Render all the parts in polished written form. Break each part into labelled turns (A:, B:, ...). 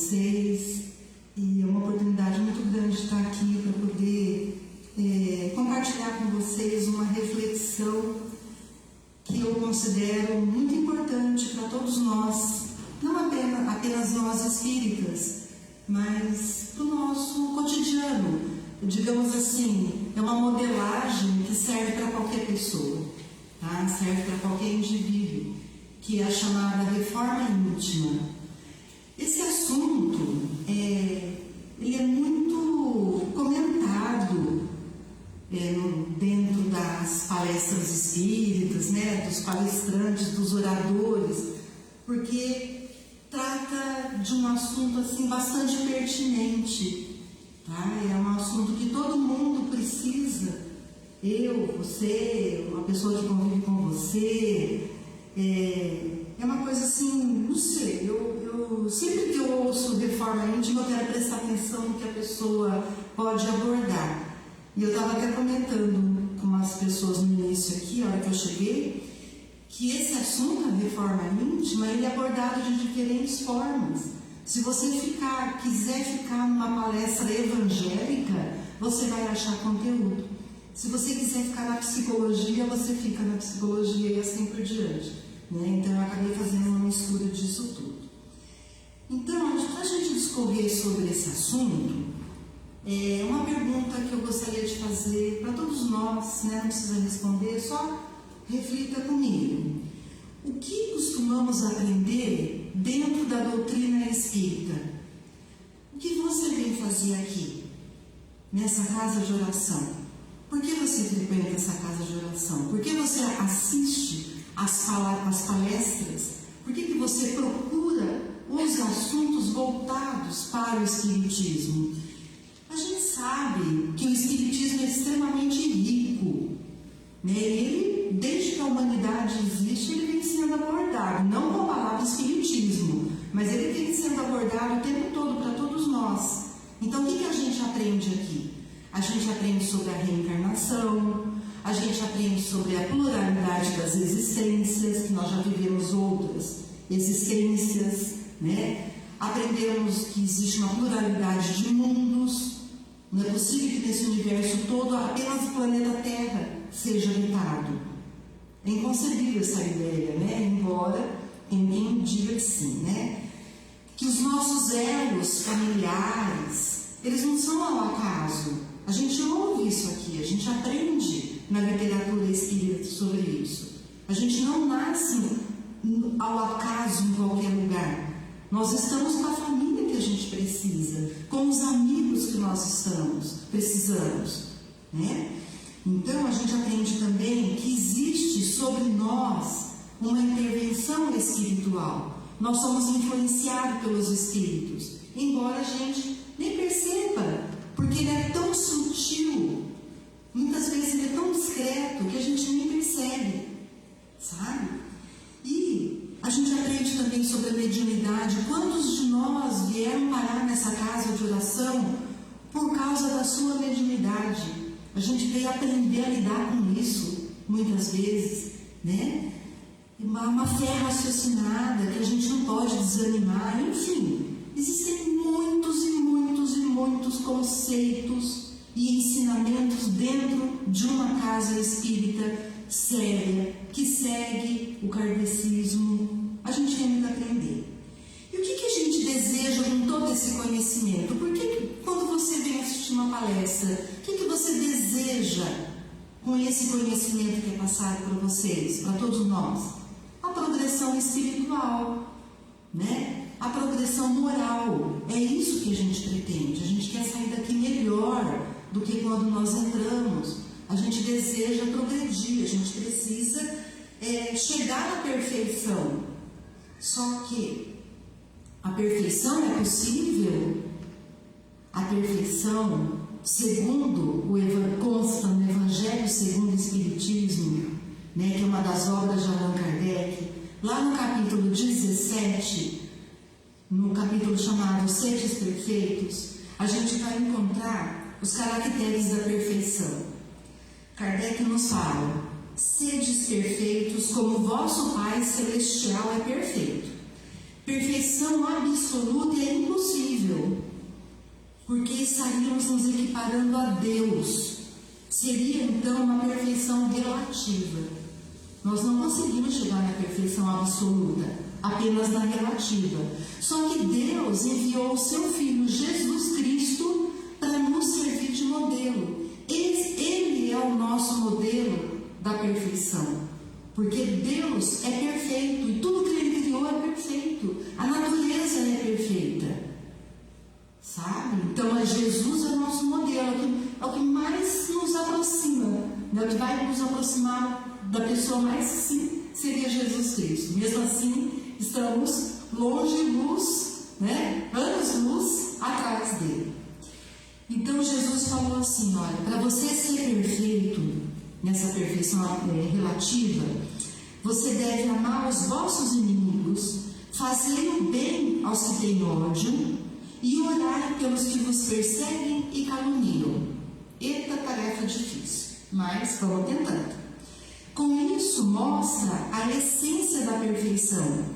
A: vocês, e é uma oportunidade muito grande estar aqui para poder compartilhar com vocês uma reflexão que eu considero muito importante para todos nós, não apenas nós espíritas, mas para o nosso cotidiano. Digamos assim, é uma modelagem que serve para qualquer pessoa, tá? Serve para qualquer indivíduo, que é a chamada reforma íntima. Esse assunto ele é muito comentado dentro das palestras espíritas, né, dos palestrantes, dos oradores, porque trata de um assunto assim bastante pertinente, tá? É um assunto que todo mundo precisa, eu, você, uma pessoa que convive com você, é uma coisa assim, não sei, eu sempre que eu ouço reforma íntima eu quero prestar atenção no que a pessoa pode abordar. E eu estava até comentando com umas pessoas no início aqui, a hora que eu cheguei, que esse assunto, a reforma íntima, ele é abordado de diferentes formas. Se você quiser ficar numa palestra evangélica, você vai achar conteúdo. Se você quiser ficar na psicologia, você fica na psicologia e assim por diante, né? Então eu acabei fazendo uma mistura disso tudo. Então, para a gente discorrer sobre esse assunto, uma pergunta que eu gostaria de fazer para todos nós, né? Não precisa responder, só reflita comigo. O que costumamos aprender dentro da doutrina espírita? O que você vem fazer aqui, nessa casa de oração? Por que você frequenta essa casa de oração? Por que você assiste às palestras? Por que você procura os assuntos voltados para o Espiritismo? A gente sabe que o Espiritismo é extremamente rico, né? Ele, desde que a humanidade existe, ele vem sendo abordado, não com a palavra Espiritismo, mas ele vem sendo abordado o tempo todo para todos nós. Então, o que a gente aprende aqui? A gente aprende sobre a reencarnação, a gente aprende sobre a pluralidade das existências, que nós já vivemos outras existências, né? Aprendemos que existe uma pluralidade de mundos. Não é possível que nesse universo todo apenas o planeta Terra seja habitado. É inconcebível essa ideia, né? Embora tem quem diga que sim, né? Que os nossos elos familiares, eles não são ao acaso. A gente ouve isso aqui, a gente aprende na literatura espírita sobre isso. A gente não nasce ao acaso em qualquer lugar. Nós estamos com a família que a gente precisa, com os amigos que nós precisamos, né? Então a gente aprende também que existe sobre nós uma intervenção espiritual. Nós somos influenciados pelos espíritos, embora a gente nem perceba, porque ele é tão sutil, muitas vezes ele é tão discreto que a gente nem percebe, sabe? E a gente aprende também sobre a mediunidade. Quantos de nós vieram parar nessa casa de oração por causa da sua mediunidade? A gente veio aprender a lidar com isso, muitas vezes, né? Uma fé raciocinada, que a gente não pode desanimar, enfim. Existem muitos e muitos e muitos conceitos e ensinamentos dentro de uma casa espírita séria, que segue o kardecismo. A gente tem muito a aprender. E o que a gente deseja com todo esse conhecimento? Por que quando você vem assistir uma palestra, o que você deseja com esse conhecimento que é passado para vocês, para todos nós? A progressão espiritual, né? A progressão moral. É isso que a gente pretende. A gente quer sair daqui melhor do que quando nós entramos. A gente deseja progredir, a gente precisa chegar à perfeição. Só que a perfeição é possível? A perfeição, segundo consta no Evangelho segundo o Espiritismo, né, que é uma das obras de Allan Kardec, lá no capítulo 17, no capítulo chamado Sedes Perfeitos, a gente vai encontrar os caracteres da perfeição. Kardec nos fala: sedes perfeitos como vosso Pai Celestial é perfeito. Perfeição absoluta é impossível, porque estaríamos nos equiparando a Deus. Seria então uma perfeição relativa. Nós não conseguimos chegar na perfeição absoluta, apenas na relativa. Só que Deus enviou o seu Filho Jesus Cristo para nos servir de modelo. Ele é o nosso modelo da perfeição, porque Deus é perfeito e tudo que Ele criou é perfeito. A natureza é perfeita, sabe? Então Jesus é o nosso modelo, é o que mais nos aproxima, né? O que vai nos aproximar da pessoa mais sim, seria Jesus Cristo. Mesmo assim, estamos longe-luz, né? Anos-luz atrás dele. Então Jesus falou assim: olha, para você ser perfeito, nessa perfeição relativa, você deve amar os vossos inimigos, fazer o bem aos que têm ódio e orar pelos que vos perseguem e caluniam. Eita, tarefa difícil, mas vamos tentando. Com isso mostra a essência da perfeição,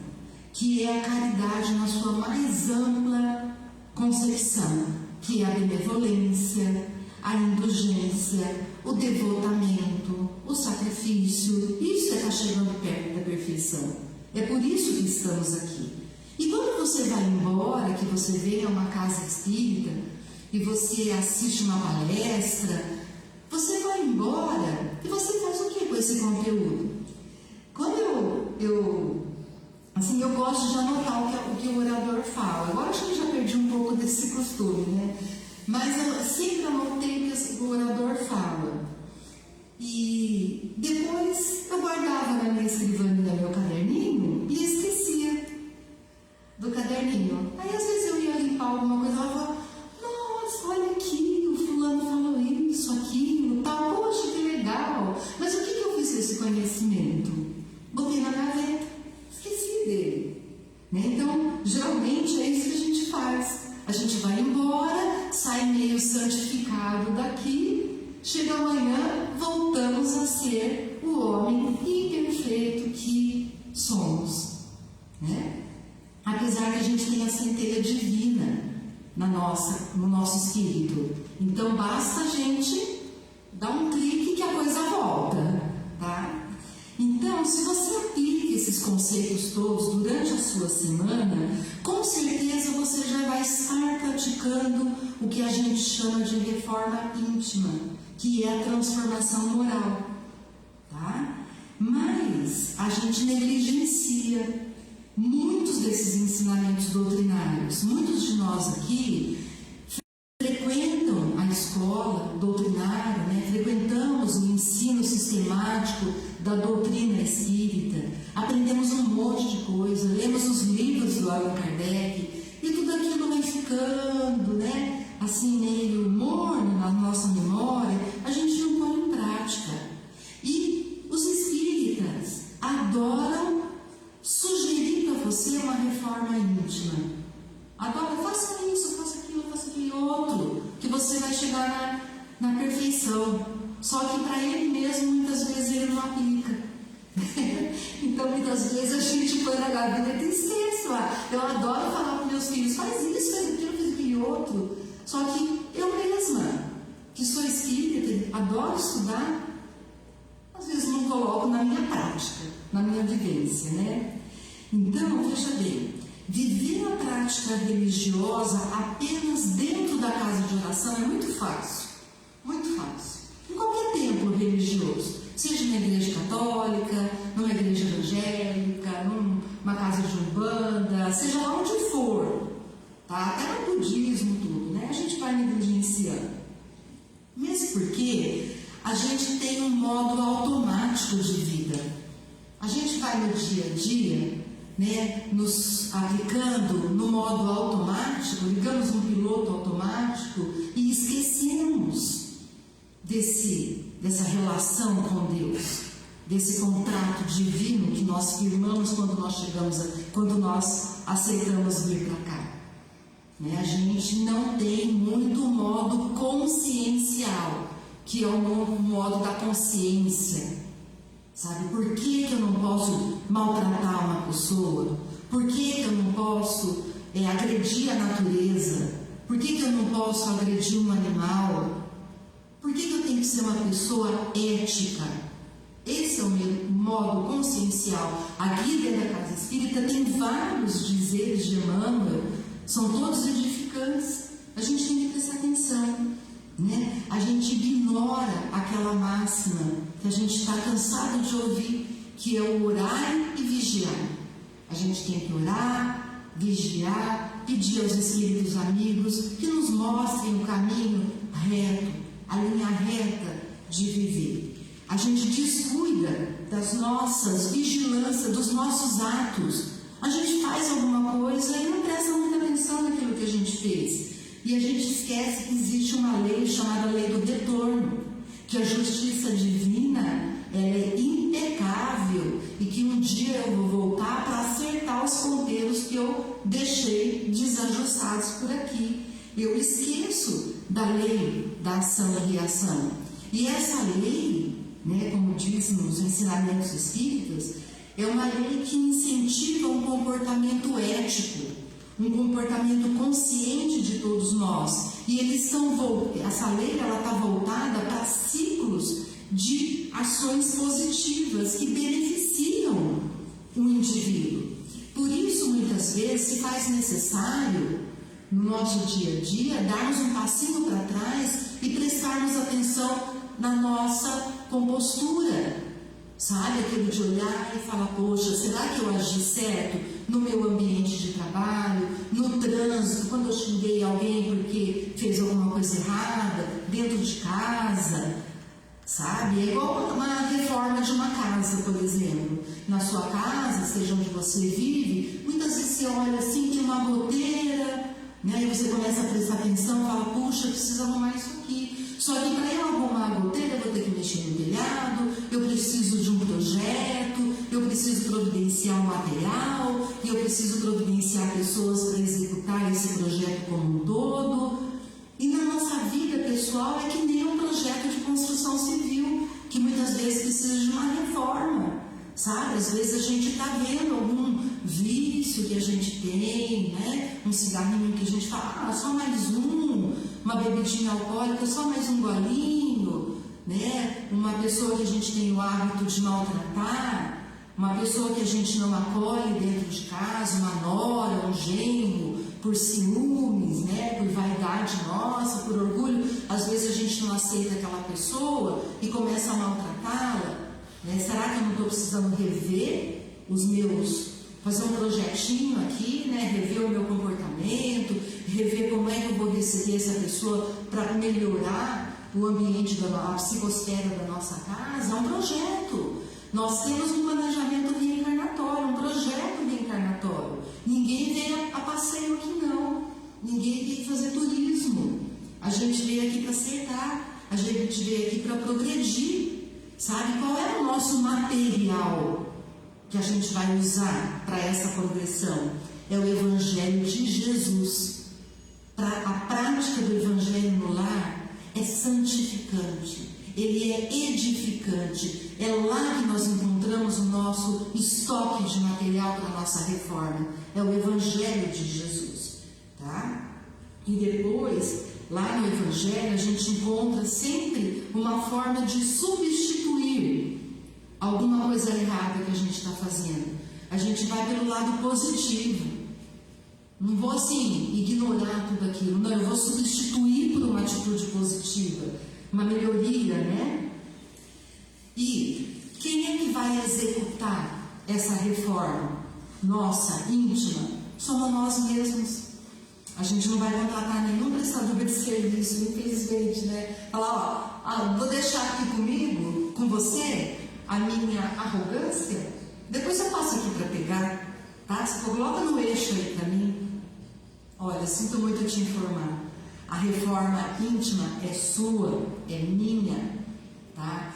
A: que é a caridade na sua mais ampla concepção, que é a benevolência, a indulgência, o devotamento, o sacrifício. Isso está chegando perto da perfeição. É por isso que estamos aqui. E quando você vai embora, que você vem a uma casa espírita e você assiste uma palestra, você vai embora e você faz o que com esse conteúdo? Quando eu gosto de anotar o que o orador fala. Agora acho que já perdi um pouco desse costume, né? Mas eu sempre anotei o que o orador fala. E depois eu guardava na minha escrivaninha meu caderninho e esquecia do caderninho. Aí às vezes eu ia limpar alguma coisa e ela falava: nossa, olha aqui, o fulano falou isso, aquilo, tal, poxa, que legal. Mas o que eu fiz com esse conhecimento? Botei na gaveta, esqueci dele. Né? Então, geralmente é isso que a gente faz. A gente vai embora, sai meio santificado daqui, chega amanhã, voltamos a ser o homem imperfeito que somos. Né? Apesar que a gente tem a centelha divina no nosso espírito. Então basta a gente dar um clique que a coisa volta, tá? Então, se você aplica esses conceitos todos durante a sua semana, com certeza você já vai estar praticando o que a gente chama de reforma íntima, que é a transformação moral, tá? Mas a gente negligencia muitos desses ensinamentos doutrinários. Muitos de nós aqui frequentam a escola doutrinária, né? Frequentamos o ensino sistemático da doutrina espírita, aprendemos um monte de coisa, lemos os livros do Allan Kardec e tudo aquilo vai ficando, né? Assim, meio morno na nossa memória, a gente não põe em prática. E os espíritas adoram sugerir para você uma reforma íntima. Agora, faça isso, faça aquilo, faça aquele outro, que você vai chegar na perfeição. Só que para ele mesmo, muitas vezes, ele não aplica. Então, muitas vezes, a gente põe na gaveta e esquece lá. Eu adoro falar para meus filhos: faz isso, faz aquilo, faz aquele outro. Só que eu mesma, que sou espírita, adoro estudar, às vezes não coloco na minha prática, na minha vivência, né? Então, veja bem, viver a prática religiosa apenas dentro da casa de oração é muito fácil, muito fácil. Em qualquer templo religioso, seja numa igreja católica, numa igreja evangélica, numa casa de umbanda, seja lá onde for, tá? Até no budismo, tudo, né? A gente vai negligenciando. Mesmo porque a gente tem um modo automático de vida. A gente vai no dia a dia, né, nos aplicando no modo automático, ligamos um piloto automático e esquecemos dessa relação com Deus, desse contrato divino que nós firmamos quando nós aceitamos vir para cá. Né? A gente não tem muito modo consciencial, que é o modo da consciência. Sabe, por que eu não posso maltratar uma pessoa? Por que eu não posso agredir a natureza? Por que eu não posso agredir um animal? Por que eu tenho que ser uma pessoa ética? Esse é o meu modo consciencial. Aqui dentro da Casa Espírita tem vários dizeres de Emmanuel, são todos edificantes. A gente tem que prestar atenção, né? A gente ignora aquela máxima que a gente está cansado de ouvir, que é o orar e vigiar. A gente tem que orar, vigiar, pedir aos espíritos amigos que nos mostrem o caminho reto, a linha reta de viver. A gente descuida das nossas vigilâncias, dos nossos atos. A gente faz alguma coisa e não presta muita atenção naquilo que a gente fez. E a gente esquece que existe uma lei chamada lei do retorno, que a justiça divina é impecável e que um dia eu vou voltar para acertar os ponteiros que eu deixei desajustados por aqui. Eu esqueço da lei da ação e reação. E essa lei, né, como diz nos ensinamentos espíritas, é uma lei que incentiva um comportamento ético, um comportamento consciente de todos nós. E essa lei está voltada para ciclos de ações positivas que beneficiam o indivíduo. Por isso, muitas vezes, se faz necessário, no nosso dia a dia, darmos um passinho para trás e prestarmos atenção na nossa compostura, sabe? Aquele de olhar e falar, poxa, será que eu agi certo no meu ambiente de trabalho, no trânsito, quando eu xinguei alguém porque fez alguma coisa errada, dentro de casa, sabe? É igual uma reforma de uma casa, por exemplo. Na sua casa, seja onde você vive, muitas vezes você olha assim, tem uma goteira, né? E você começa a prestar atenção e fala, puxa, eu preciso arrumar isso aqui. Só que para eu arrumar a goteira, eu vou ter que mexer no telhado, eu preciso de um projeto, eu preciso providenciar um material, eu preciso providenciar pessoas para executar esse projeto como um todo. E na nossa vida pessoal é que nem um projeto de construção civil, que muitas vezes precisa de uma reforma, sabe? Às vezes a gente está vendo algum vício que a gente tem, né? Um cigarrinho que a gente fala, só mais uma bebidinha alcoólica, só mais um golinho, né? Uma pessoa que a gente tem o hábito de maltratar, uma pessoa que a gente não acolhe dentro de casa, uma nora, um genro, por ciúmes, né? Por vaidade nossa, por orgulho, às vezes a gente não aceita aquela pessoa e começa a maltratá-la, né? Será que eu não estou precisando rever os meus, fazer um projetinho aqui, né? Rever o meu comportamento, rever como é que eu vou receber essa pessoa para melhorar o ambiente, a psicosfera da nossa casa? É um projeto. Nós temos um planejamento reencarnatório, um projeto reencarnatório. Ninguém vem a passeio aqui não. Ninguém tem que fazer turismo. A gente veio aqui para acertar, a gente veio aqui para progredir. Sabe qual é o nosso material que a gente vai usar para essa progressão? É o Evangelho de Jesus. A prática do Evangelho no lar é santificante, ele é edificante. É lá que nós encontramos o nosso estoque de material para a nossa reforma. É o Evangelho de Jesus, tá? E depois, lá no Evangelho, a gente encontra sempre uma forma de substituir alguma coisa errada que a gente está fazendo. A gente vai pelo lado positivo. Não vou assim ignorar tudo aquilo, não, eu vou substituir por uma atitude positiva, uma melhoria, né? E quem é que vai executar essa reforma nossa, íntima? Somos nós mesmos. A gente não vai contratar nenhum prestador de serviço, infelizmente, né? Falar, ó, vou deixar aqui comigo, com você, a minha arrogância, depois eu passo aqui para pegar, tá? Você coloca no eixo aí para mim. Olha, sinto muito te informar, a reforma íntima é sua, é minha, tá?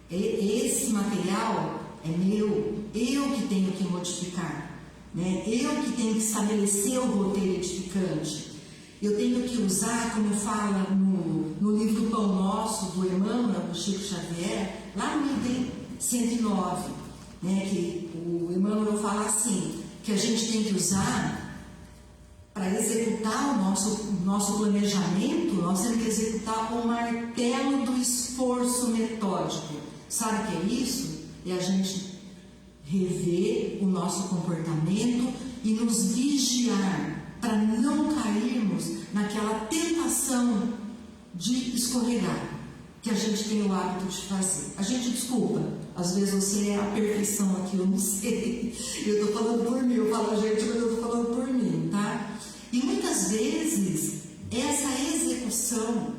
A: Esse material é meu, eu que tenho que modificar, né? Eu que tenho que estabelecer o roteiro edificante. Eu tenho que usar, como fala no livro Pão Nosso, do Emmanuel, do Chico Xavier, lá no item 109, né? Que o Emmanuel fala assim, que a gente tem que usar para executar o nosso planejamento, nós temos que executar o martelo do esforço metódico. Sabe o que é isso? É a gente rever o nosso comportamento e nos vigiar para não cairmos naquela tentação de escorregar, que a gente tem o hábito de fazer. A gente, desculpa, às vezes você é a perfeição aqui, eu não sei. Eu estou falando por mim, eu falo gente, mas eu estou falando por mim, tá? E muitas vezes, essa execução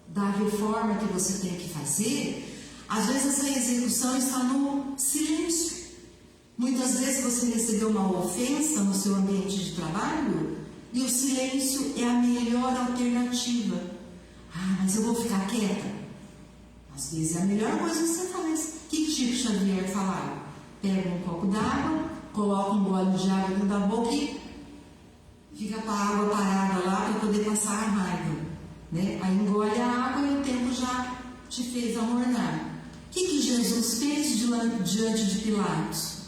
A: da reforma que você tem que fazer, às vezes essa execução está no silêncio. Muitas vezes você recebeu uma ofensa no seu ambiente de trabalho e o silêncio é a melhor alternativa. Ah, mas eu vou ficar quieta. Às vezes é a melhor coisa que você faz. O que Chico Xavier falava? Pega um copo d'água, coloca um gole de água dentro da boca e fica com a água parada lá para poder passar a raiva, né? Aí engole a água e o tempo já te fez amornar. O que Jesus fez diante de Pilatos?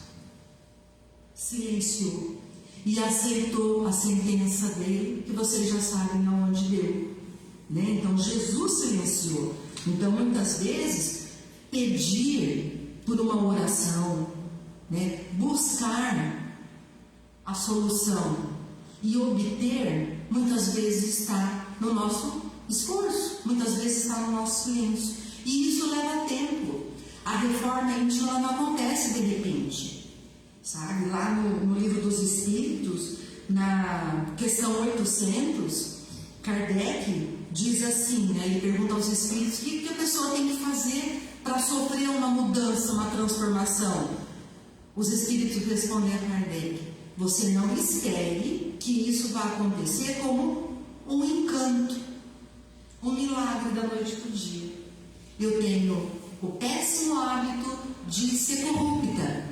A: Silenciou e aceitou a sentença dele, que vocês já sabem aonde deu, né? Então Jesus silenciou. Então muitas vezes pedir por uma oração, né? Buscar a solução e obter, muitas vezes está no nosso esforço, muitas vezes está no nosso silêncio. E isso leva tempo. A reforma íntima não acontece de repente. Sabe? Lá no Livro dos Espíritos, na questão 800, Kardec diz assim, né? Ele pergunta aos Espíritos o que a pessoa tem que fazer para sofrer uma mudança, uma transformação. Os Espíritos respondem a Kardec: você não espere que isso vá acontecer como um encanto, um milagre da noite para o dia. Eu tenho o péssimo hábito de ser corrupta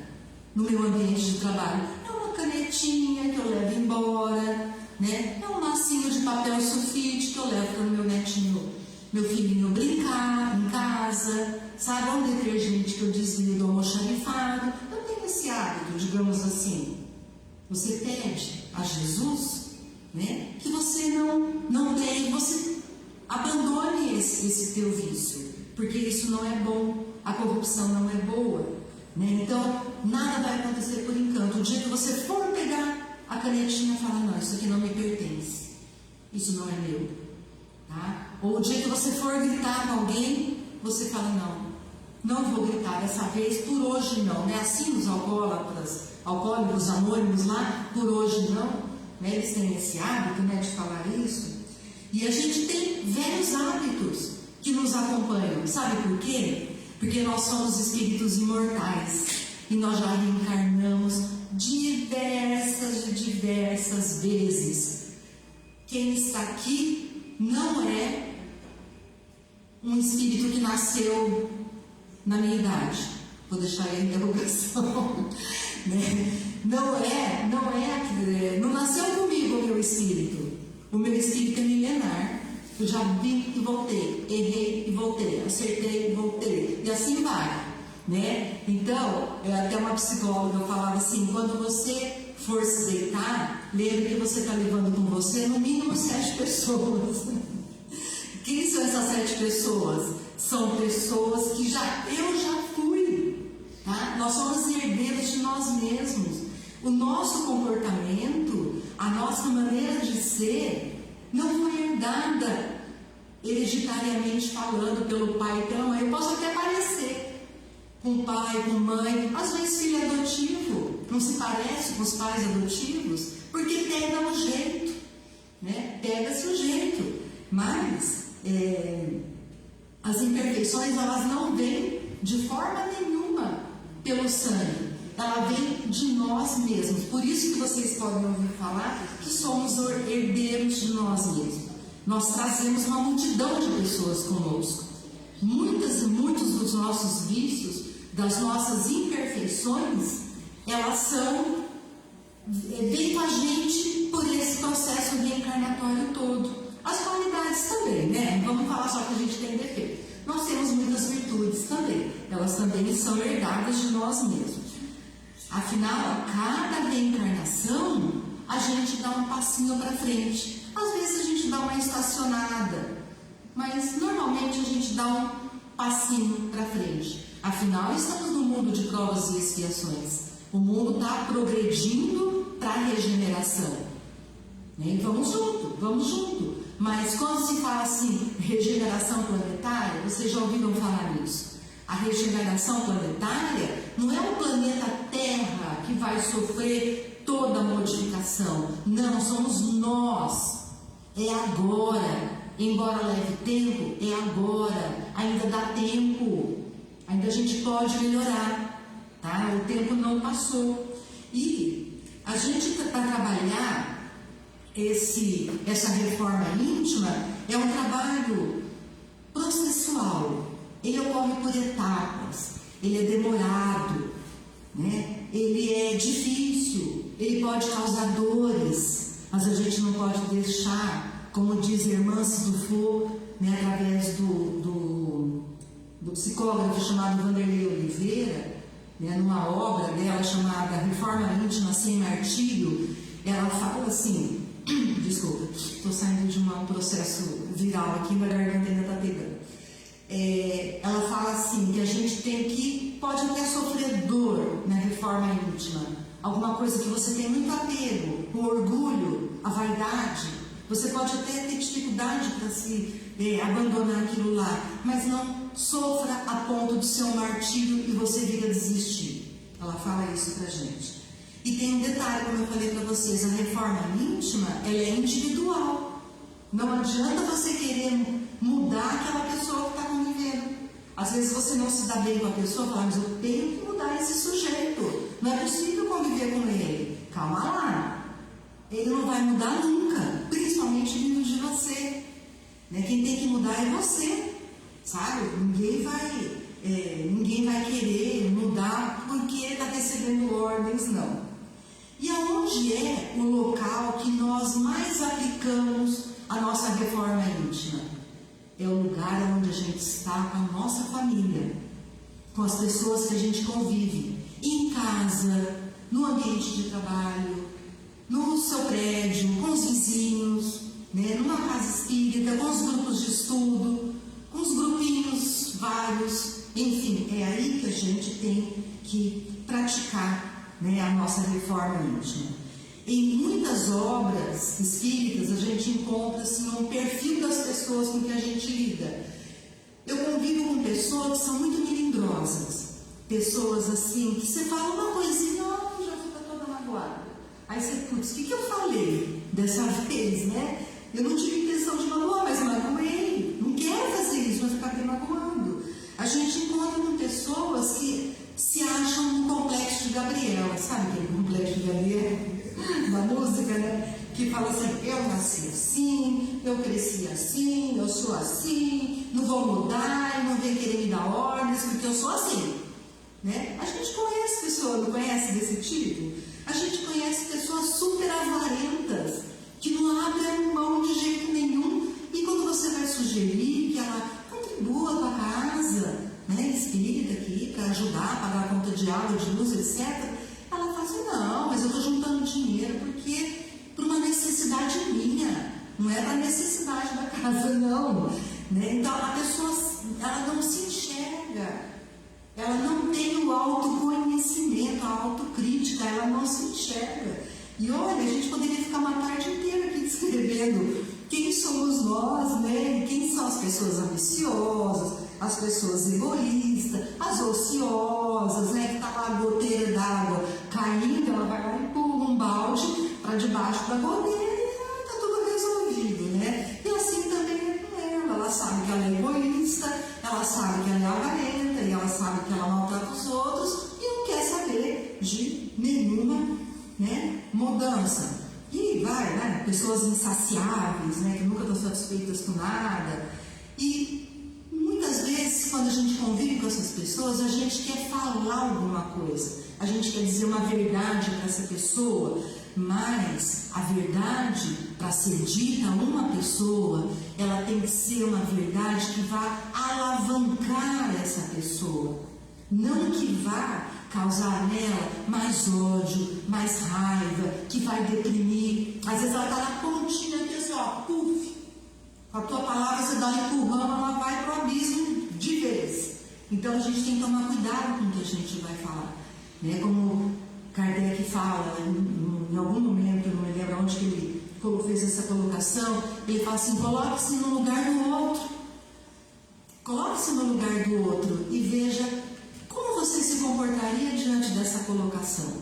A: no meu ambiente de trabalho. É uma canetinha que eu levo embora, né? É um lacinho de papel sulfite que eu levo para o meu netinho, meu filhinho brincar em casa, sabe? É um detergente que eu desvio do almoxarifado. Eu tenho esse hábito, digamos assim. Você pede a Jesus, né, que você não tenha, você abandone esse teu vício, porque isso não é bom, a corrupção não é boa, né? Então nada vai acontecer por encanto. O dia que você for pegar a canetinha e falar: não, isso aqui não me pertence, isso não é meu, tá? Ou o dia que você for gritar com alguém, você fala: não vou gritar dessa vez, por hoje não, né? Assim os alcoólicos anônimos lá, por hoje não, né? Eles têm esse hábito, né, de falar isso. E a gente tem velhos hábitos que nos acompanham. Sabe por quê? Porque nós somos espíritos imortais e nós já reencarnamos diversas vezes. Quem está aqui não é um espírito que nasceu na minha idade. Vou deixar aí a interrogação. Né? Não nasceu comigo o meu espírito. O meu espírito é milenar. Eu já vi e voltei, errei e voltei, acertei e voltei, e assim vai, né? Então, até uma psicóloga falava assim: quando você for se deitar, lembre que você está levando com você no mínimo 7 pessoas. Quem são essas 7 pessoas? São pessoas que eu já fui, tá? Nós somos herdeiros de nós mesmos. O nosso comportamento, a nossa maneira de ser, não foi herdada hereditariamente falando pelo pai e pela mãe. Eu posso até parecer com pai, com mãe, às vezes filho adotivo, não se parece com os pais adotivos, porque pega o jeito, né? Pega-se o jeito, mas as imperfeições, elas não vêm de forma nenhuma pelo sangue, ela vem de nós mesmos. Por isso que vocês podem ouvir falar que somos herdeiros de nós mesmos. Nós trazemos uma multidão de pessoas conosco. Muitos dos nossos vícios, das nossas imperfeições, elas vêm com a gente por esse processo reencarnatório todo. As qualidades também, né? Vamos falar só que a gente tem defeito. Nós temos muitas virtudes também. Elas também são herdadas de nós mesmos.
B: Afinal, a cada reencarnação, a gente dá um passinho para frente. Às vezes a gente dá uma estacionada, mas normalmente a gente dá um passinho para frente. Afinal, estamos no mundo de provas e expiações. O mundo está progredindo para a regeneração. E vamos junto. Mas quando se fala assim, regeneração planetária, vocês já ouviram falar nisso? A regeneração planetária não é o planeta Terra que vai sofrer toda a modificação. Não, somos nós. É agora. Embora leve tempo, é agora. Ainda dá tempo. Ainda a gente pode melhorar. Tá? O tempo não passou. E a gente, para trabalhar essa reforma íntima, é um trabalho processual. Ele ocorre por etapas, ele é demorado, né? Ele é difícil, ele pode causar dores, mas a gente não pode deixar, como diz a irmã Sidufo, né, através do psicógrafo chamado Vanderlei Oliveira, né, numa obra dela chamada Reforma Íntima Sem Martírio, ela fala assim, desculpa, estou saindo de um processo viral aqui, mas a garganta ainda está pegando. Ela fala assim, que a gente tem que, pode até sofrer dor na reforma íntima, alguma coisa que você tem muito apego, o orgulho, a vaidade, você pode até ter dificuldade para se abandonar aquilo lá, mas não sofra a ponto de ser um martírio e você vir a desistir. Ela fala isso pra gente. E tem um detalhe, como eu falei para vocês, a reforma íntima, ela é individual. Não adianta você querer mudar aquela pessoa que está convivendo. Às vezes você não se dá bem com a pessoa, fala, mas eu tenho que mudar esse sujeito. Não é possível conviver com ele. Calma lá. Ele não vai mudar nunca, principalmente vindo de você. Né? Quem tem que mudar é você. Sabe? Ninguém vai querer mudar porque está recebendo ordens, não. E aonde é o local que nós mais aplicamos a nossa reforma íntima? É o lugar onde a gente está com a nossa família, com as pessoas que a gente convive, em casa, no ambiente de trabalho, no seu prédio, com os vizinhos, né, numa casa espírita, com os grupos de estudo, com os grupinhos vários, enfim, é aí que a gente tem que praticar, né, a nossa reforma íntima. Em muitas obras espíritas, a gente encontra assim, um perfil das pessoas com que a gente lida. Eu convivo com pessoas que são muito melindrosas, pessoas assim, que você fala uma coisinha, já fica toda magoada. Aí você, putz, o que eu falei dessa vez, né? Eu não tive intenção de magoar, mas magoei. Não quero fazer isso, mas ficar me magoando. A gente encontra com pessoas que se acham no complexo de Gabriela, sabe aquele complexo de Gabriela? Da música, né? Que fala assim, eu nasci assim, eu cresci assim, eu sou assim, não vou mudar, não vem querer me dar ordens, porque eu sou assim, né? A gente conhece pessoas, não conhece desse tipo? A gente conhece pessoas super avarentas, que não abrem mão de jeito nenhum, e quando você vai sugerir que ela contribua com a casa, né, espírita aqui, para ajudar a pagar a conta de água, de luz, etc., ela fala assim, não, mas eu estou juntando dinheiro porque por uma necessidade minha, não é para a necessidade da casa, não. Né? Então, a pessoa, ela não se enxerga, ela não tem o autoconhecimento, a autocrítica, ela não se enxerga. E olha, a gente poderia ficar uma tarde inteira aqui descrevendo quem somos nós, né? Quem são as pessoas ambiciosas, as pessoas egoístas, as ociosas, né? Que está lá a goteira d'água caindo, ela vai lá e pula um balde para debaixo da goteira e está tudo resolvido, né? E assim também é com ela. Ela sabe que ela é egoísta, ela sabe que ela é avarenta, e ela sabe que ela maltrata os outros e não quer saber de nenhuma, né, mudança. E vai, né? Pessoas insaciáveis, né? Que nunca estão satisfeitas com nada. E muitas vezes, quando a gente convive com essas pessoas, a gente quer falar alguma coisa. A gente quer dizer uma verdade para essa pessoa, mas a verdade, para ser dita a uma pessoa, ela tem que ser uma verdade que vá alavancar essa pessoa.
A: Não que vá causar nela mais ódio, mais raiva, que vai deprimir. Às vezes ela está na pontinha aqui assim, ó, puf. Com a tua palavra você dá um empurrão, ela vai para o abismo de vez. Então a gente tem que tomar cuidado com o que a gente vai falar. Né? Como Kardec fala, em algum momento, eu não me lembro onde que ele fez essa colocação, ele fala assim, coloque-se no lugar do outro. Coloque-se no lugar do outro e veja como você se comportaria diante dessa colocação.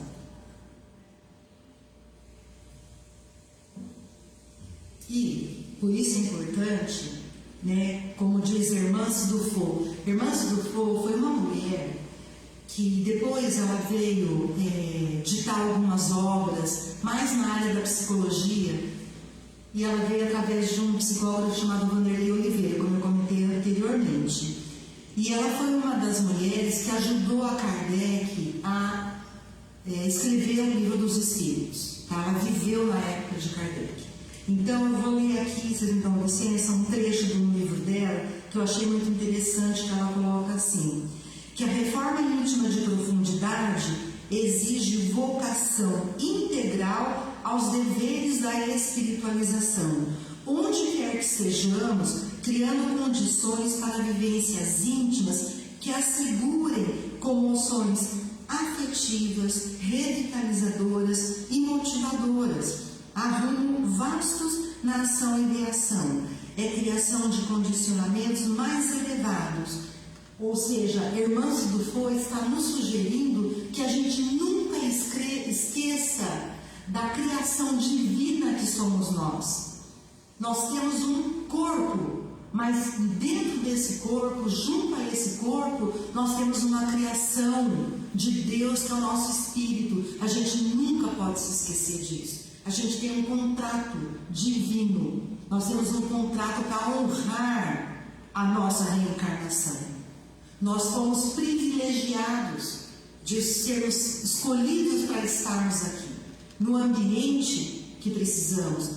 A: E, por isso é importante, né, como diz Hermance Dufault. Hermance Dufault foi uma mulher que depois ela veio ditar algumas obras, mais na área da psicologia, e ela veio através de um psicólogo chamado Vanderlei Oliveira, como eu comentei anteriormente. E ela foi uma das mulheres que ajudou a Kardec a escrever o Livro dos Espíritos. Tá? Ela viveu na época de Kardec. Então eu vou ler aqui, vocês me dão licença, um trecho do livro dela que eu achei muito interessante, que ela coloca assim, que a reforma íntima de profundidade exige vocação integral aos deveres da espiritualização, onde quer que sejamos, criando condições para vivências íntimas que assegurem comoções afetivas, revitalizadoras e motivadoras, a rumo vastos na ação e reação. É criação de condicionamentos mais elevados. Ou seja, Hermance Dufault está nos sugerindo que a gente nunca esqueça da criação divina que somos nós. Nós temos um corpo, mas dentro desse corpo, junto a esse corpo, nós temos uma criação de Deus que é o nosso espírito. A gente nunca pode se esquecer disso. A gente tem um contrato divino. Nós temos um contrato para honrar a nossa reencarnação. Nós fomos privilegiados de sermos escolhidos para estarmos aqui, no ambiente que precisamos,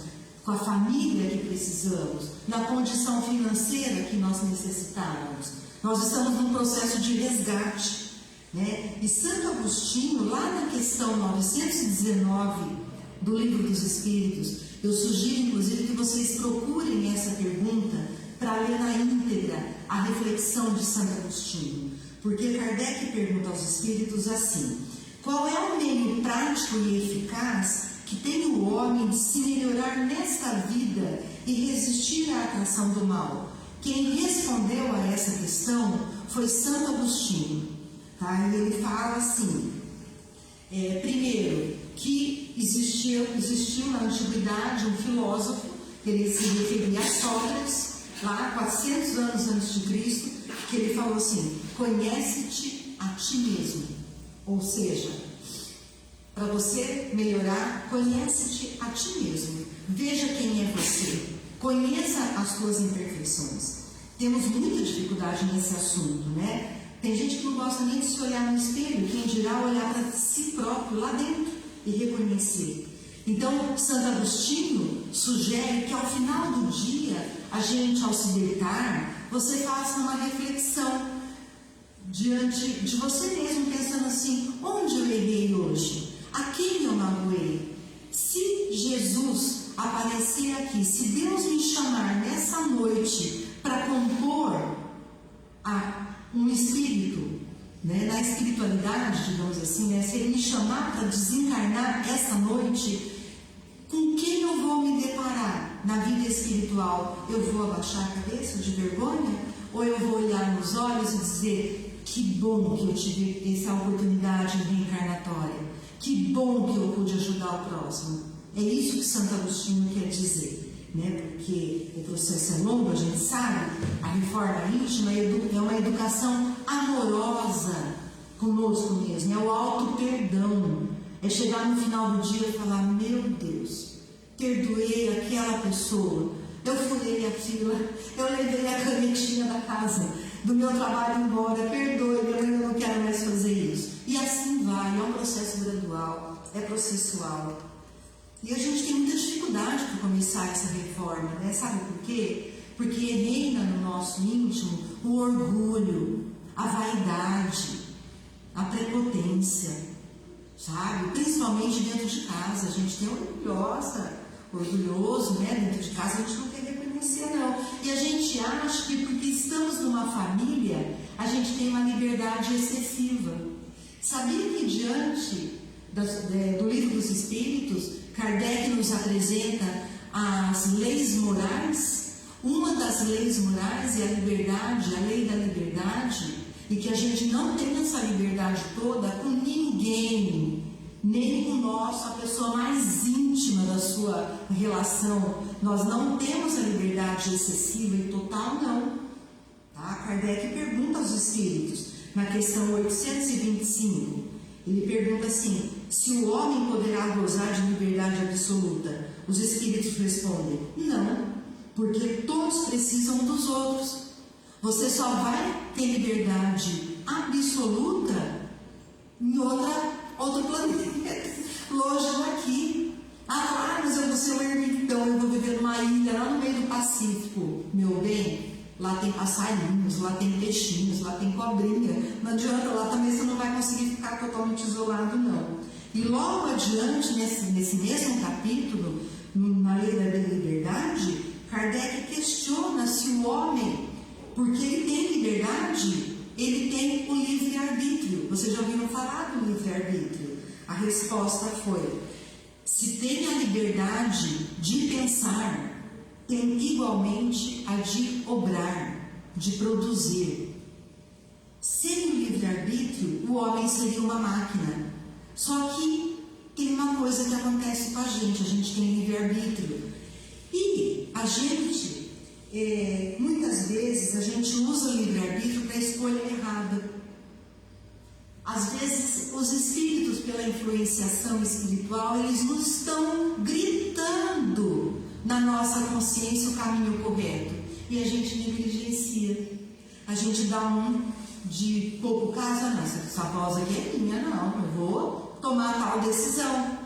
A: com a família que precisamos, na condição financeira que nós necessitávamos. Nós estamos num processo de resgate. Né? E Santo Agostinho, lá na questão 919 do Livro dos Espíritos, eu sugiro inclusive que vocês procurem essa pergunta para ler na íntegra a reflexão de Santo Agostinho, porque Kardec pergunta aos espíritos assim: qual é o meio prático e eficaz que tem o homem de se melhorar nesta vida e resistir à atração do mal? Quem respondeu a essa questão foi Santo Agostinho. Tá? E ele fala assim, primeiro, que existiu na antiguidade um filósofo, ele se referia a Sócrates, lá 400 anos antes de Cristo, que ele falou assim: conhece-te a ti mesmo. Ou seja, para você melhorar, conhece-te a ti mesmo. Veja quem é você. Conheça as tuas imperfeições. Temos muita dificuldade nesse assunto, né? Tem gente que não gosta nem de se olhar no espelho, quem dirá olhar para si próprio lá dentro e reconhecer. Então, Santo Agostinho sugere que ao final do dia, a gente, ao se deitar, você faça uma reflexão diante de você mesmo, pensando assim: onde eu errei hoje? A quem eu magoei? Se Jesus aparecer aqui, se Deus me chamar nessa noite para compor um espírito, né, na espiritualidade, digamos assim, né, se Ele me chamar para desencarnar essa noite, com quem eu vou me deparar na vida espiritual? Eu vou abaixar a cabeça de vergonha? Ou eu vou olhar nos olhos e dizer: que bom que eu tive essa oportunidade reencarnatória, que bom que eu pude ajudar o próximo? É isso que Santo Agostinho quer dizer, né? Porque o processo é longo, a gente sabe, a reforma íntima é uma educação amorosa conosco mesmo, é o auto-perdão, é chegar no final do dia e falar: meu Deus, perdoei aquela pessoa, eu furei a fila, eu levei a canetinha da casa, do meu trabalho embora, perdoe, eu ainda não quero mais fazer isso. E assim vai, é um processo gradual, é processual. E a gente tem muita dificuldade para começar essa reforma, né? Sabe por quê? Porque reina no nosso íntimo o orgulho, a vaidade.
B: a prepotência, sabe? Principalmente dentro de casa. A gente tem orgulhoso, né? Dentro de casa a gente não quer reconhecer, não. E a gente acha que porque estamos numa família, a gente tem uma liberdade excessiva. Sabia que diante do Livro dos Espíritos, Kardec nos apresenta as leis morais? Uma das leis morais é a liberdade, a lei da liberdade, e que a gente não tem essa liberdade toda com ninguém, nem com a pessoa mais íntima da sua relação. Nós não temos a liberdade excessiva e total, não. Tá? Kardec pergunta aos espíritos, na questão 825, ele pergunta assim: se o homem poderá gozar de liberdade absoluta? Os espíritos respondem: não, porque todos precisam dos outros. Você só vai ter liberdade absoluta em outro planeta, longe daqui. Ah, claro, mas eu vou ser um ermitão, eu vou viver numa ilha lá no meio do Pacífico. Meu bem, lá tem passarinhos, lá tem peixinhos, lá tem cobrinha. Não adianta, lá também você não vai conseguir ficar totalmente isolado, não. E logo adiante, nesse mesmo capítulo, na lei da liberdade, Kardec questiona se o homem, porque ele tem liberdade, ele tem o livre-arbítrio. Vocês já ouviram falar do livre-arbítrio? A resposta foi: se tem a liberdade de pensar, tem igualmente a de obrar, de produzir. Sem o livre-arbítrio, o homem seria uma máquina. Só que tem uma coisa que acontece com a gente tem livre-arbítrio. E a gente, muitas vezes, a gente usa o livre-arbítrio para a escolha errada. Às vezes, os espíritos, pela influenciação espiritual, eles nos estão gritando na nossa consciência o caminho correto. E a gente negligencia. A gente dá de pouco caso, não, essa voz aqui é minha, não, eu vou tomar tal decisão,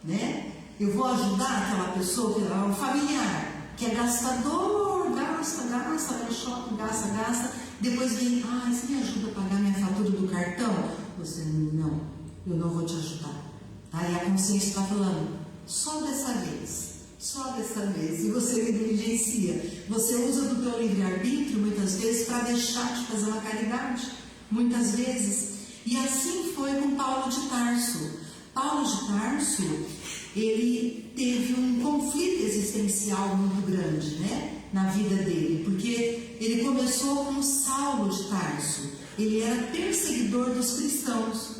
B: né? Eu vou ajudar aquela pessoa, um familiar, que é gastador, gasta, vai no shopping, gasta, depois vem: você me ajuda a pagar minha fatura do cartão? Você: não, eu não vou te ajudar. Aí a consciência está falando: só dessa vez, e você negligencia. Você usa do teu livre-arbítrio, muitas vezes, para deixar de fazer uma caridade, muitas vezes. E assim foi com Paulo de Tarso. Paulo de Tarso, ele teve um conflito existencial muito grande, né, na vida dele, porque ele começou com Saulo de Tarso. Ele era perseguidor dos cristãos.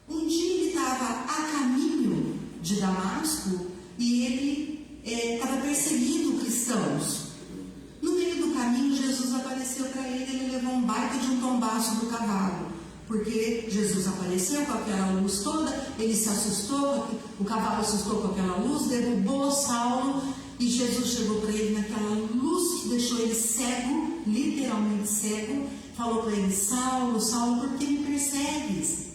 B: Um dia ele estava a caminho de Damasco e ele estava perseguindo cristãos. No meio do caminho, Jesus apareceu para ele, ele levou um baita de um tombaço do cavalo, porque Jesus apareceu com aquela luz toda, ele se assustou, o cavalo assustou com aquela luz, derrubou Saulo, e Jesus chegou para ele naquela luz que deixou ele cego, literalmente cego, falou para ele: Saulo, Saulo, por que me persegues?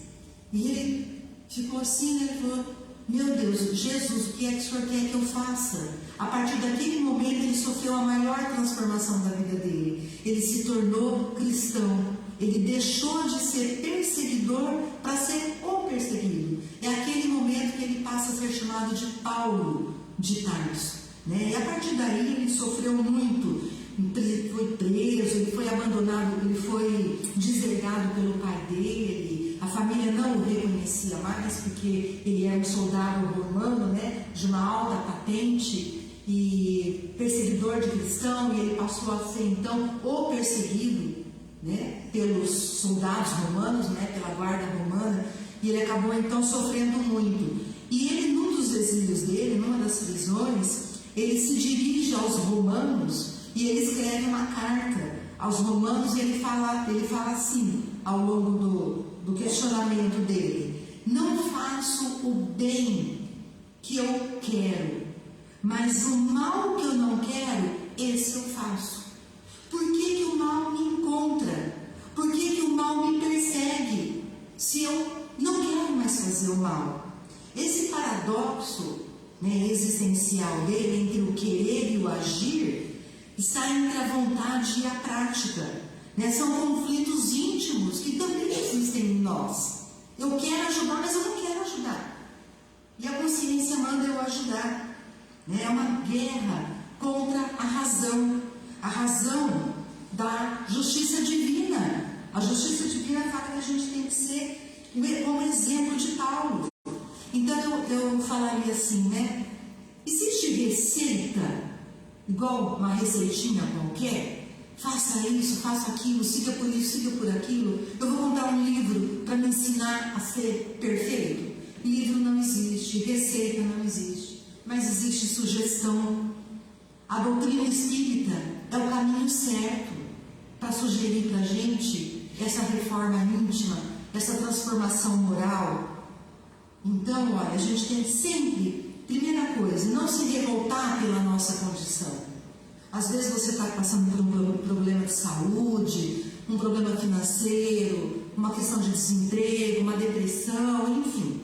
B: E ele ficou assim, ele falou: meu Deus, Jesus, o que é que o Senhor quer que eu faça? A partir daquele momento ele sofreu a maior transformação da vida dele. Ele se tornou cristão. Ele deixou de ser perseguidor para ser o perseguido. É aquele momento que ele passa a ser chamado de Paulo de Tarso, né? E a partir daí ele sofreu muito. Ele foi preso, ele foi abandonado, ele foi deserdado pelo pai dele. A família não o reconhecia mais porque ele era um soldado romano, né, de uma alta patente e perseguidor de cristão, e ele passou a ser então o perseguido, né, pelos soldados romanos, né, pela guarda romana, e ele acabou então sofrendo muito. E ele, num dos exílios dele, numa das prisões, ele se dirige aos romanos e ele escreve uma carta aos romanos, e ele fala assim, ao longo do questionamento dele: não faço o bem que eu quero, mas o mal que eu não quero, esse eu faço. Por que o mal me encontra? Por que o mal me persegue, se eu não quero mais fazer o mal? Esse paradoxo, né, existencial dele entre o querer e o agir está entre a vontade e a prática. né? São conflitos íntimos que também existem em nós. Eu quero ajudar, mas eu não quero ajudar. E a consciência manda eu ajudar, né? É uma guerra contra a razão da justiça divina. A justiça divina fala que a gente tem que ser um exemplo de Paulo. Então eu falaria assim, né? Existe receita, igual uma receitinha qualquer? Faça isso, faça aquilo, siga por isso, siga por aquilo. Eu vou comprar um livro para me ensinar a ser perfeito. Livro não existe, receita não existe, mas existe sugestão. A doutrina espírita é o caminho certo para sugerir para a gente essa reforma íntima, essa transformação moral. Então, olha, a gente tem sempre, primeira coisa, não se revoltar pela nossa condição. Às vezes você está passando por um problema de saúde, um problema financeiro, uma questão de desemprego, uma depressão, enfim.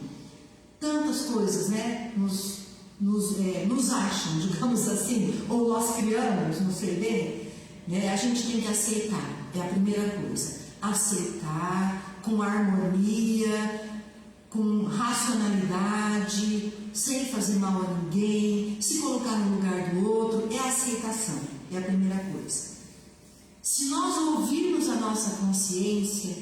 B: Tantas coisas, né, nos acham, digamos assim, ou nós criamos, não sei bem, né? A gente tem que aceitar, é a primeira coisa. Aceitar com harmonia, com racionalidade, sem fazer mal a ninguém, se colocar no lugar do outro, é a aceitação, é a primeira coisa. Se nós ouvirmos a nossa consciência,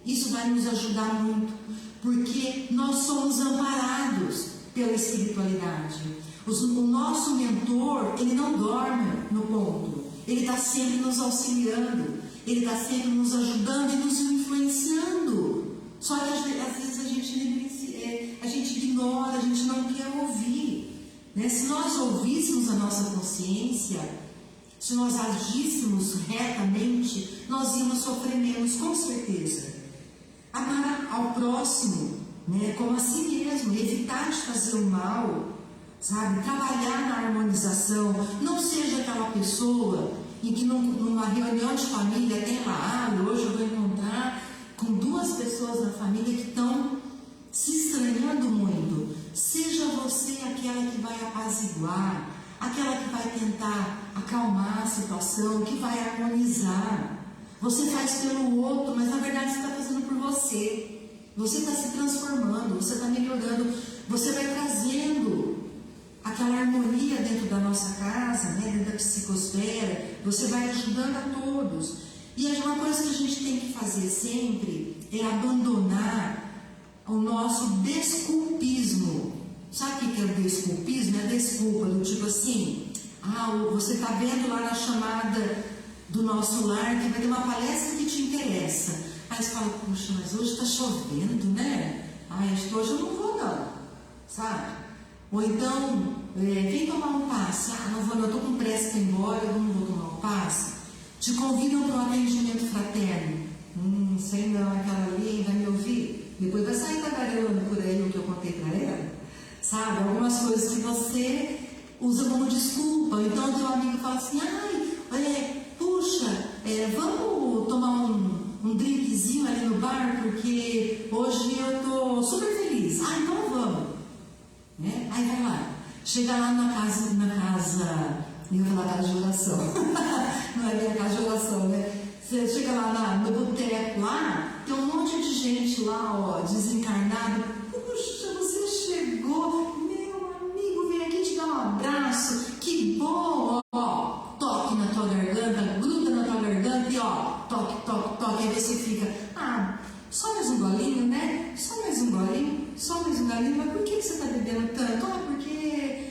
B: isso vai nos ajudar muito, porque nós somos amparados pela espiritualidade. O nosso mentor, ele não dorme no ponto, ele está sempre nos auxiliando, ele está sempre nos ajudando e nos influenciando. Só que às vezes a gente ignora, a gente não quer ouvir, né? Se nós ouvíssemos a nossa consciência, se nós agíssemos retamente, nós íamos sofrer menos, com certeza. Amar ao próximo, né, como a si mesmo, evitar de fazer o mal, sabe? Trabalhar na harmonização. Não seja aquela pessoa em que numa reunião de família tem lá, hoje eu vou encontrar com 2 pessoas na família que estão se estranhando muito. Seja você aquela que vai apaziguar, aquela que vai tentar acalmar a situação, que vai harmonizar. Você faz pelo outro, mas na verdade você está fazendo por você. Você está se transformando, você está melhorando, você vai trazendo aquela harmonia dentro da nossa casa, né, dentro da psicosfera, você vai ajudando a todos. E uma coisa que a gente tem que fazer sempre é abandonar o nosso desculpismo. Sabe o que é o desculpismo? É a desculpa, do tipo assim, você está vendo lá na chamada do nosso lar que vai ter uma palestra que te interessa. Aí você fala, puxa, mas hoje está chovendo, né? Acho que hoje eu não vou não, sabe? Ou então, vem tomar um passe. Não vou não, estou com pressa para ir embora, eu não vou tomar um passe. Te convidam para um atendimento fraterno. Sei não, aquela ali vai me ouvir. Depois vai sair tagarelando por aí o que eu contei para ela. Sabe? Algumas coisas que você usa como desculpa. Então o teu amigo fala assim, puxa, vamos tomar um drinkzinho ali no bar, porque hoje eu estou super feliz. Então vamos. Né? Aí vai lá. Chega lá na casa, eu vou falar casa de oração. Não é minha casa de oração, né? Você chega lá no boteco lá, tem um monte de gente lá, desencarnada. Puxa, você chegou, meu amigo, vem aqui te dar um abraço, que bom, toque na tua garganta, gruda na tua garganta e toque, aí você fica, só mais um golinho, né? Só mais um golinho, mas por que você está bebendo tanto? Porque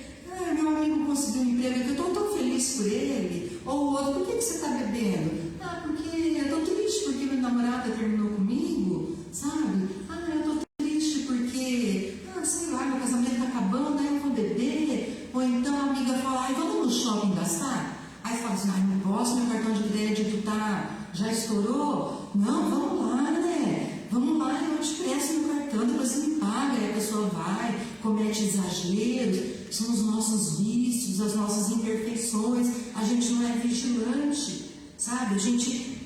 B: meu amigo conseguiu um emprego, eu estou tão feliz por ele. Ou o outro, por que você está bebendo? Porque eu estou triste porque meu namorado terminou comigo, sabe? Eu estou triste porque, sei lá, meu casamento está acabando, aí eu vou beber. Ou então a amiga fala, vamos no shopping gastar? Aí fala assim, não posso, meu cartão de crédito já estourou. Não, vamos lá, né? Vamos lá, eu te peço no cartão, depois você me paga. Aí a pessoa vai, comete exageros. São os nossos vícios, as nossas imperfeições. A gente não é vigilante, sabe? A gente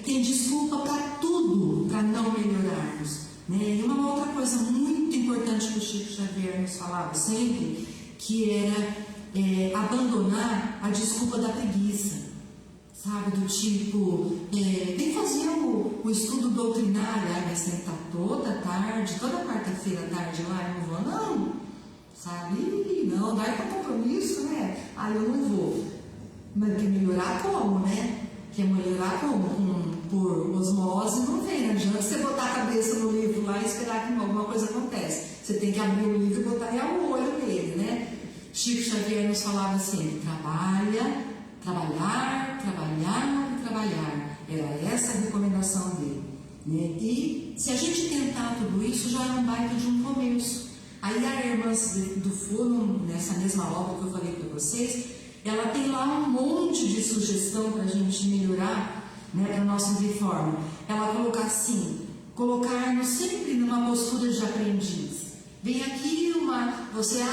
B: tem desculpa para tudo, para não melhorarmos, né? E uma outra coisa muito importante que o Chico Xavier nos falava sempre, que era abandonar a desculpa da preguiça, sabe, do tipo, vem fazer o estudo doutrinário, mas tem que estar toda tarde, toda quarta-feira à tarde lá, eu não vou não, sabe, não, dá para compromisso, né, eu não vou, mas quer melhorar como, né, quer melhorar como, por osmose não vem, não adianta você botar a cabeça no livro lá e esperar que alguma coisa aconteça, você tem que abrir o livro e botar o olho nele, né. Chico Xavier nos falava assim, trabalhar, era essa a recomendação dele, né? E se a gente tentar tudo isso, já é um baita de um começo. Aí a irmã do Funo, nessa mesma obra que eu falei para vocês, ela tem lá um monte de sugestão para a gente melhorar, né, para a nossa reforma. Ela coloca assim, colocar-nos sempre numa postura de aprendiz. Vem aqui você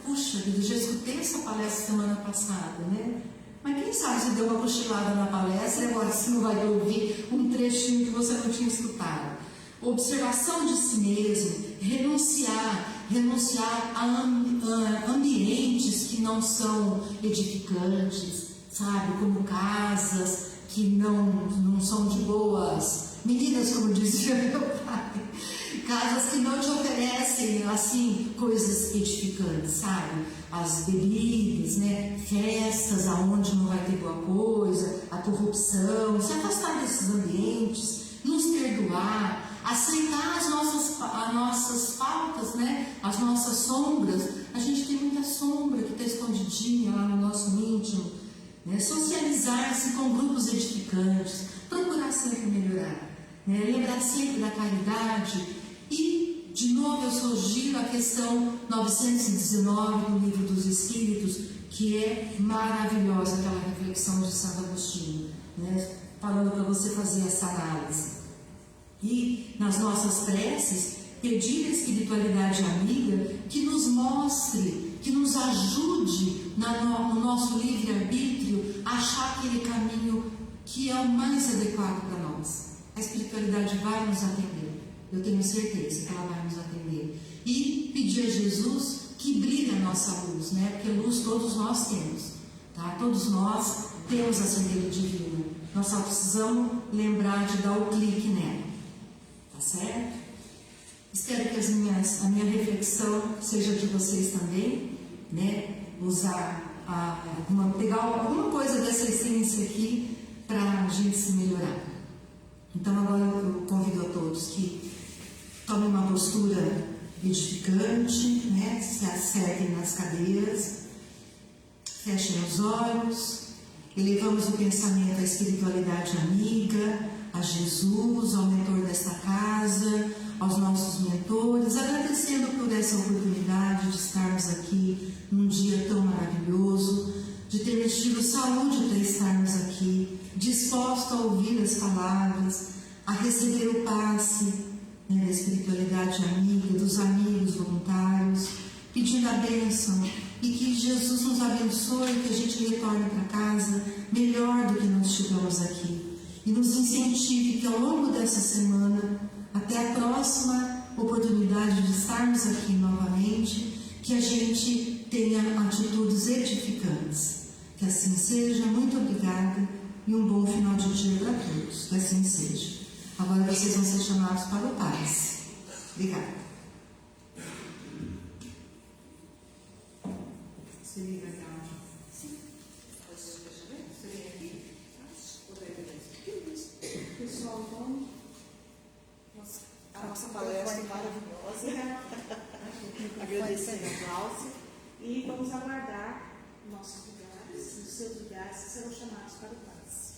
B: puxa vida, já escutei essa palestra semana passada, né? Mas quem sabe se deu uma cochilada na palestra e agora você não vai ouvir um trechinho que você não tinha escutado. Observação de si mesmo, renunciar a ambientes que não são edificantes, sabe? Como casas que não são de boas meninas, como dizia meu pai. Casas que não te oferecem, assim, coisas edificantes, sabe? As bebidas, né? Festas aonde não vai ter boa coisa, a corrupção, se afastar desses ambientes, nos perdoar, aceitar as nossas faltas, né? As nossas sombras. A gente tem muita sombra que está escondidinha lá no nosso íntimo, né? Socializar-se com grupos edificantes, procurar sempre melhorar, né? Lembrar sempre da caridade. E, de novo, eu sugiro a questão 919 do Livro dos Espíritos, que é maravilhosa, aquela reflexão de Santo Agostinho, né? Falando para você fazer essa análise. E, nas nossas preces, pedir a espiritualidade amiga que nos mostre, que nos ajude no nosso livre-arbítrio a achar aquele caminho que é o mais adequado para nós. A espiritualidade vai nos atender. Eu tenho certeza que ela vai nos atender. E pedir a Jesus que brilhe a nossa luz, né? Porque luz todos nós temos, tá? Todos nós temos a centelha divina. Nós só precisamos lembrar de dar o clique nela, tá certo? Espero que a minha reflexão seja de vocês também, né? Pegar alguma coisa dessa essência aqui para a gente se melhorar. Então agora eu convido a todos que tomem uma postura edificante, né? Se acertem nas cadeiras, fechem os olhos, elevamos o pensamento à espiritualidade amiga, a Jesus, ao mentor desta casa, aos nossos mentores, agradecendo por essa oportunidade de estarmos aqui num dia tão maravilhoso, de termos tido saúde para estarmos aqui, dispostos a ouvir as palavras, a receber o passe, né, da espiritualidade amiga, dos amigos voluntários, pedindo a bênção e que Jesus nos abençoe, que a gente retorne para casa melhor do que nós chegamos aqui e nos incentive que ao longo dessa semana, até a próxima oportunidade de estarmos aqui novamente, que a gente tenha atitudes edificantes. Que assim seja. Muito obrigada e um bom final de dia para todos. Que assim seja. Agora vocês vão ser chamados para o passe. Obrigada. Você liga a Sim. Deixa eu ver. Você vem aqui? Pessoal, então,
C: a nossa palestra maravilhosa. Agradecendo a Cláudia. E vamos aguardar nossos lugares, os seus lugares serão chamados para o passe.